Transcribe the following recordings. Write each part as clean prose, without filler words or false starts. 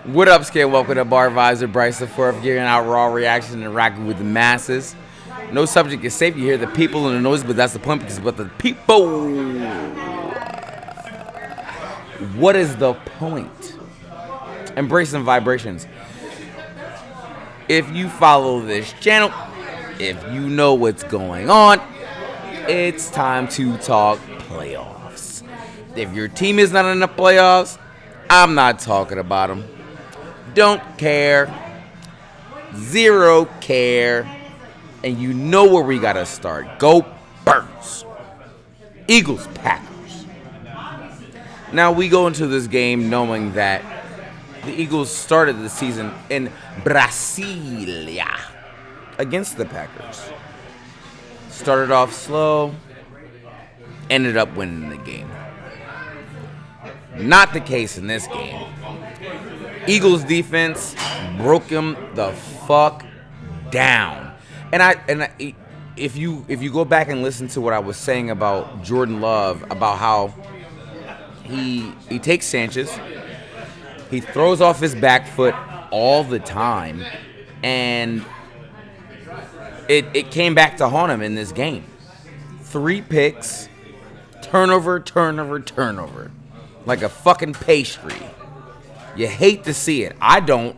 What up, Skate? Welcome to Bar Vibes with Bryce the Fourth, giving out raw reaction and rocking with the masses. No subject is safe. You hear the people and the noise, but that's the point because but the people. What is the point? Embracing vibrations. If you follow this channel, if you know what's going on, it's time to talk playoffs. If your team is not in the playoffs, I'm not talking about them. Don't care. Zero care. And you know where we gotta start. Go Birds. Eagles, Packers. Now we go into this game knowing that the Eagles started the season in Brasilia against the Packers. Started off slow, ended up winning the game. Not the case in this game. Eagles defense broke him the fuck down. If you go back and listen to what I was saying about Jordan Love, about how he takes Sanchez, he throws off his back foot all the time, and it came back to haunt him in this game. 3 picks, turnover, like a fucking pastry. You hate to see it. I don't.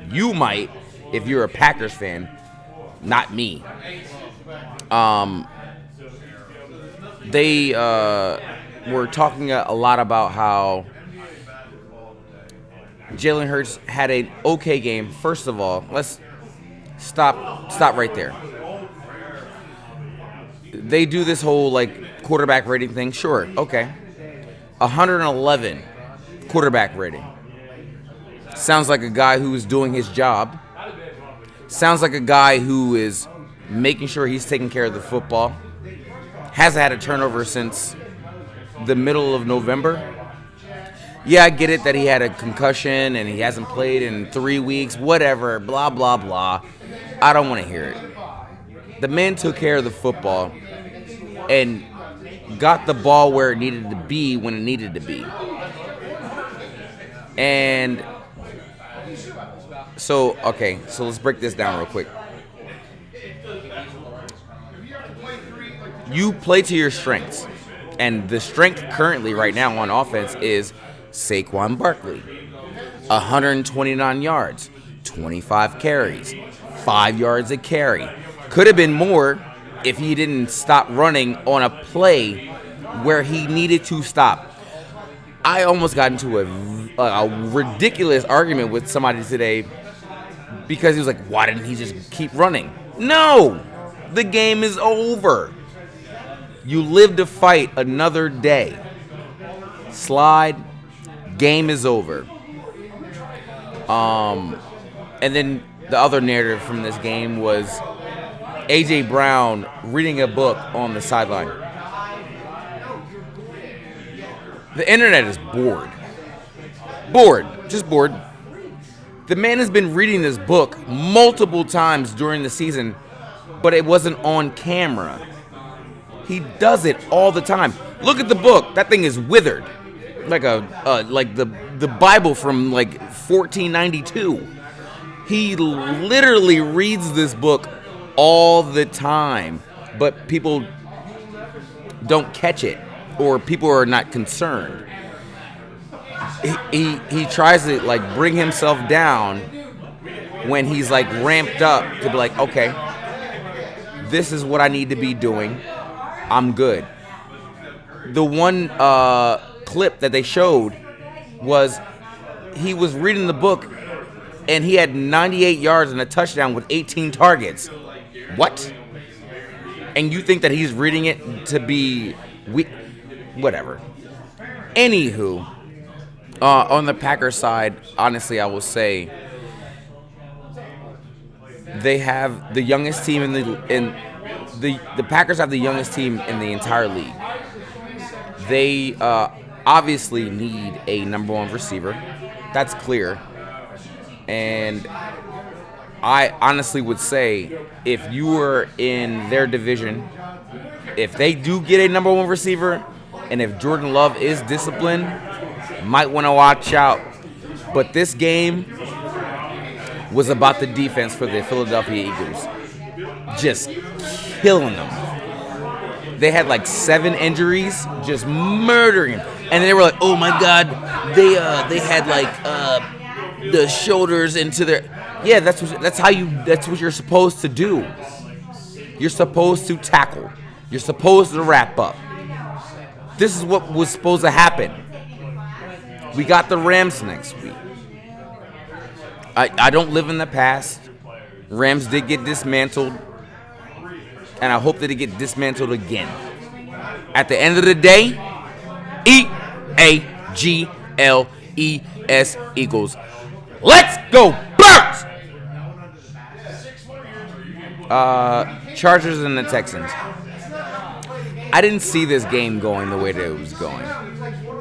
You might if you're a Packers fan. Not me. They were talking a lot about how Jalen Hurts had an okay game. First of all, let's stop right there. They do this whole like quarterback rating thing. Sure, okay. 111 quarterback rating. Sounds like a guy who is doing his job. Sounds like a guy who is making sure he's taking care of the football. Hasn't had a turnover since the middle of November. Yeah, I get it that he had a concussion and he hasn't played in 3 weeks. Whatever, blah, blah, blah. I don't want to hear it. The man took care of the football and got the ball where it needed to be when it needed to be. And so let's break this down real quick. You play to your strengths. And the strength currently right now on offense is Saquon Barkley. 129 yards, 25 carries, 5 yards a carry. Could have been more if he didn't stop running on a play where he needed to stop. I almost got into a ridiculous argument with somebody today because he was like, why didn't he just keep running? No! The game is over. You live to fight another day. Slide. Game is over. And then the other narrative from this game was A.J. Brown reading a book on the sideline. The internet is bored. Just bored. The man has been reading this book multiple times during the season, but it wasn't on camera. He does it all the time. Look at the book. That thing is withered, like the Bible from like 1492. He literally reads this book all the time, but people don't catch it, or people are not concerned. He tries to like bring himself down when he's like ramped up to be like, okay, this is what I need to be doing. I'm good. The one clip that they showed was he was reading the book and he had 98 yards and a touchdown with 18 targets. What? And you think that he's reading it to be weak? Whatever. Anywho, on the Packers side, honestly, I will say they have the youngest team the Packers have the youngest team in the entire league. They obviously need a number 1 receiver. That's clear. And I honestly would say if you were in their division, if they do get a number 1 receiver, and if Jordan Love is disciplined, might want to watch out But this game was about the defense for the Philadelphia Eagles. Just killing them. They had like 7 injuries, just murdering them. And they were like, oh my God, they had like the shoulders into their. Yeah, that's what you're supposed to do. You're supposed to tackle. You're supposed to wrap up. This is what was supposed to happen. We got the Rams next week. I don't live in the past. Rams did get dismantled. And I hope that they get dismantled again. At the end of the day, EAGLES Eagles. Let's go Birds! Chargers and the Texans. I didn't see this game going the way that it was going.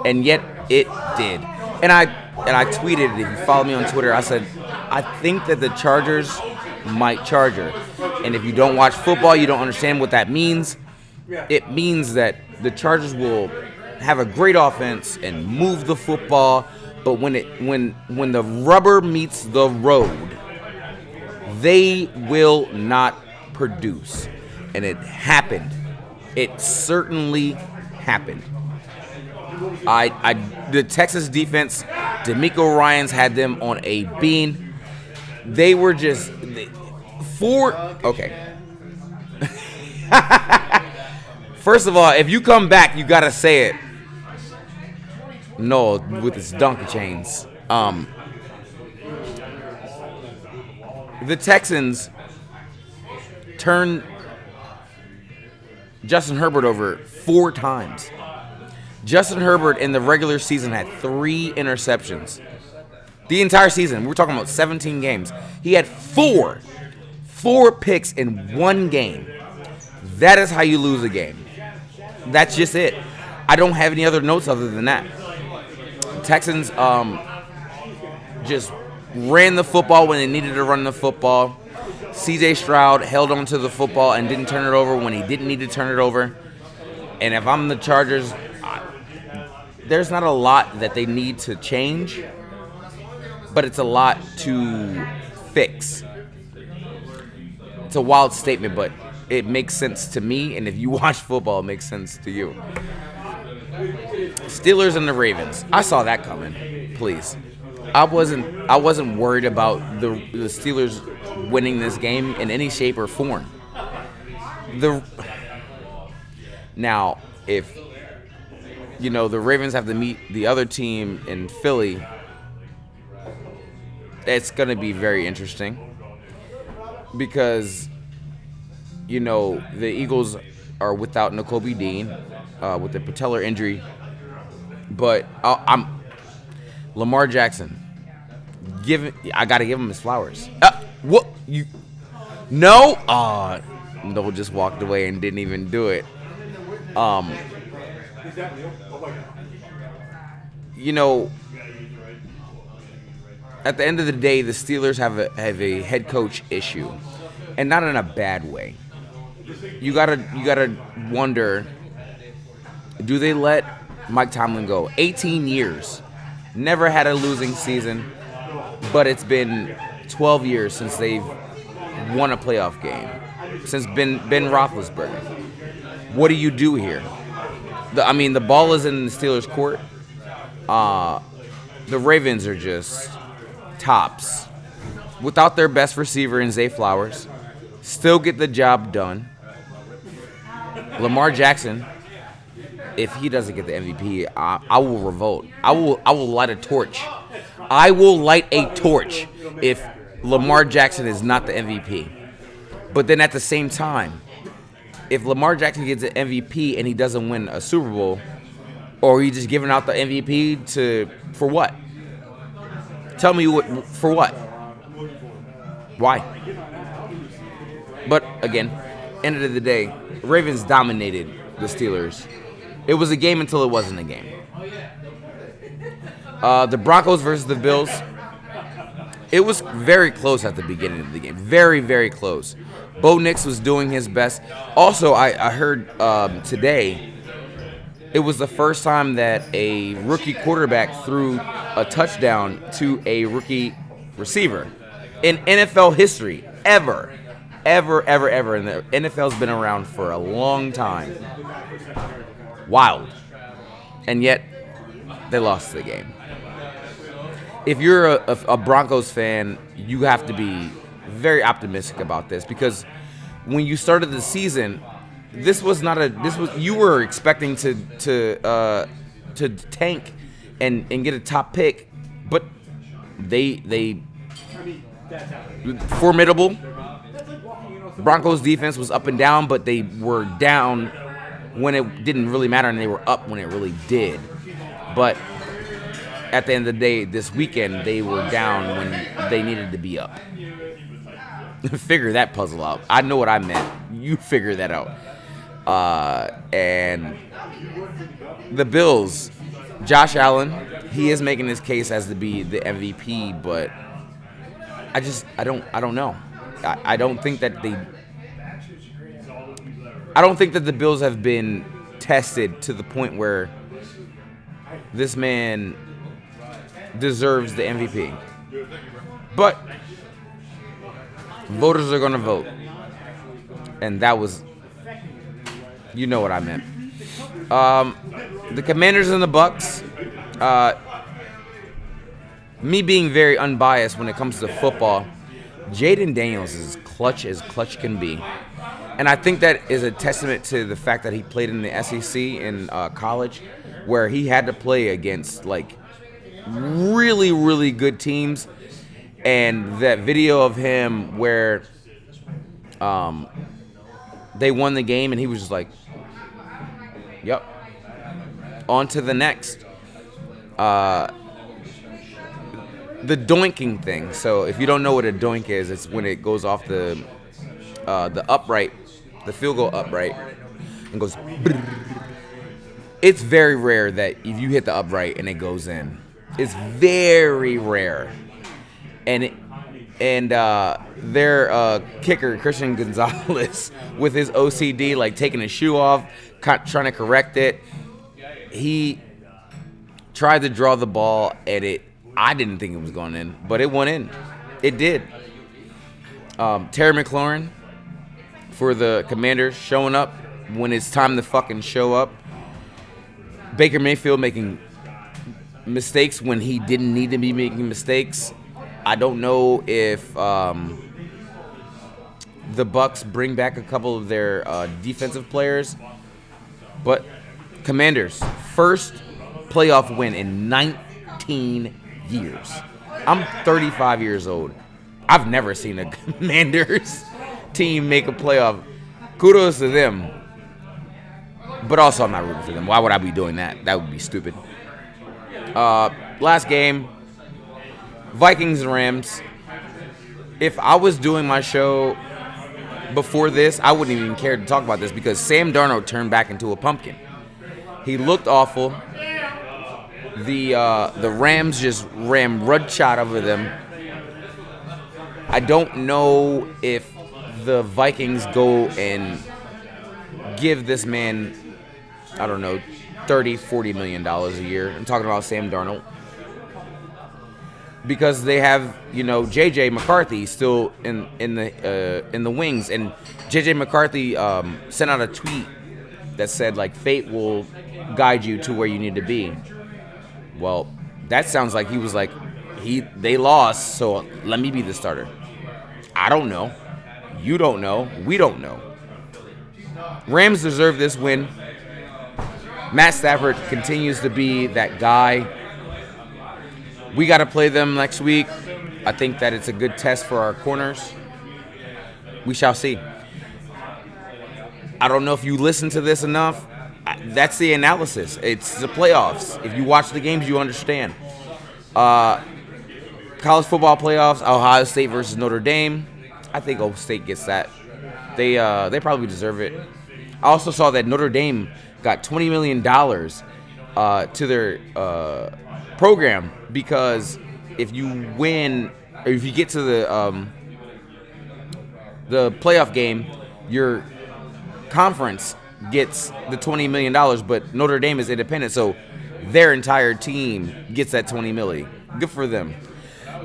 And yet it did. And I tweeted, if you follow me on Twitter, I said, I think that the Chargers might charger. And if you don't watch football, you don't understand what that means. It means that the Chargers will have a great offense and move the football, but when the rubber meets the road, they will not produce. And it happened. It certainly happened. The Texas defense, DeMeco Ryans had them on a bean. They were just okay. First of all, if you come back, you gotta say it. No, with his donkey chains. The Texans turned Justin Herbert over 4 times. Justin Herbert in the regular season had 3 interceptions. The entire season. We're talking about 17 games. He had 4 picks in 1 game. That is how you lose a game. That's just it. I don't have any other notes other than that. Texans just ran the football when they needed to run the football. C.J. Stroud held on to the football and didn't turn it over when he didn't need to turn it over. And if I'm the Chargers, there's not a lot that they need to change, but it's a lot to fix. It's a wild statement, but it makes sense to me, and if you watch football, it makes sense to you. Steelers and the Ravens. I saw that coming. Please. I wasn't worried about the Steelers winning this game in any shape or form. Now, if the Ravens have to meet the other team in Philly, it's going to be very interesting because the Eagles are without Nakobe Dean with the patellar injury, but Lamar Jackson. I got to give him his flowers. What you? No. No, just walked away and didn't even do it. At the end of the day, the Steelers have a head coach issue, and not in a bad way. You gotta wonder, do they let Mike Tomlin go? 18 years, never had a losing season, but it's been 12 years since they've won a playoff game, since Ben Roethlisberger. What do you do here? The ball is in the Steelers' court. The Ravens are just tops. Without their best receiver in Zay Flowers, still get the job done. Lamar Jackson, if he doesn't get the MVP, I will revolt. I will light a torch. I will light a torch if Lamar Jackson is not the MVP. But then at the same time, if Lamar Jackson gets an MVP and he doesn't win a Super Bowl, or are you just giving out the MVP for what? Tell me for what? Why? But again, end of the day, Ravens dominated the Steelers. It was a game until it wasn't a game. The Broncos versus the Bills. It was very close at the beginning of the game. Very, very close. Bo Nix was doing his best. Also, I heard today, It was the first time that a rookie quarterback threw a touchdown to a rookie receiver in NFL history, ever. And the NFL's been around for a long time. Wild. And yet, they lost the game. If you're a Broncos fan, you have to be very optimistic about this, because when you started the season, you were expecting to tank and get a top pick, but they formidable. Broncos defense was up and down, but they were down when it didn't really matter, and they were up when it really did. But at the end of the day, this weekend, they were down when they needed to be up. Figure that puzzle out. I know what I meant. You figure that out. And the Bills, Josh Allen, he is making his case as to be the MVP, but I don't know. I don't think that the Bills have been tested to the point where this man deserves the MVP. But voters are going to vote. And that was, you know what I meant. The Commanders and the Bucks, me being very unbiased when it comes to football, Jaden Daniels is as clutch can be. And I think that is a testament to the fact that he played in the SEC in college, where he had to play against like really, really good teams. And that video of him where they won the game and he was just like, yep, on to the next. The doinking thing. So if you don't know what a doink is, it's when it goes off the upright, the field goal upright, and goes. It's very rare that if you hit the upright and it goes in. It's very rare. And their kicker, Christian Gonzalez, with his OCD, like taking his shoe off, trying to correct it, he tried to draw the ball at it. I didn't think it was going in, but it went in. It did. Terry McLaurin for the Commanders showing up when it's time to fucking show up. Baker Mayfield making mistakes when he didn't need to be making mistakes. I don't know if the Bucks bring back a couple of their defensive players, but Commanders, first playoff win in 19 years. I'm 35 years old. I've never seen a Commanders team make a playoff. Kudos to them. But also, I'm not rooting for them. Why would I be doing that? That would be stupid. Last game, Vikings and Rams. If I was doing my show before this, I wouldn't even care to talk about this because Sam Darnold turned back into a pumpkin. He looked awful. The Rams just ran rudshot over them. I don't know if the Vikings go and give this man, I don't know, $30-40 million a year. I'm talking about Sam Darnold. Because they have, J.J. McCarthy still in the wings. And J.J. McCarthy sent out a tweet that said, like, fate will guide you to where you need to be. Well, that sounds like he was like, they lost, so let me be the starter. I don't know. You don't know. We don't know. Rams deserve this win. Matt Stafford continues to be that guy. We got to play them next week. I think that it's a good test for our corners. We shall see. I don't know if you listen to this enough. That's the analysis. It's the playoffs. If you watch the games, you understand. College football playoffs, Ohio State versus Notre Dame. I think Ohio State gets that. They probably deserve it. I also saw that Notre Dame got $20 million to their program because if you win, or if you get to the playoff game, your conference gets the $20 million, but Notre Dame is independent, so their entire team gets that $20 million. Good for them.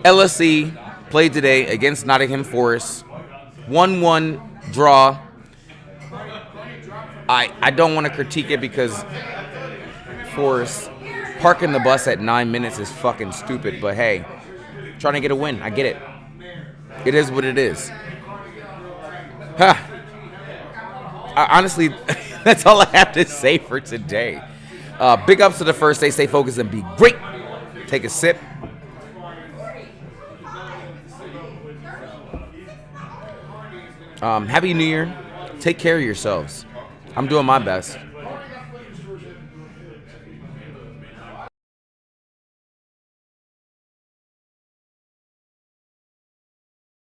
LSC played today against Nottingham Forest. 1-1 draw. I don't want to critique it because Forest parking the bus at 9 minutes is fucking stupid, but hey, trying to get a win. I get it. It is what it is. Honestly, that's all I have to say for today. Big ups to the first day. Stay focused and be great. Take a sip. Happy New Year. Take care of yourselves. I'm doing my best.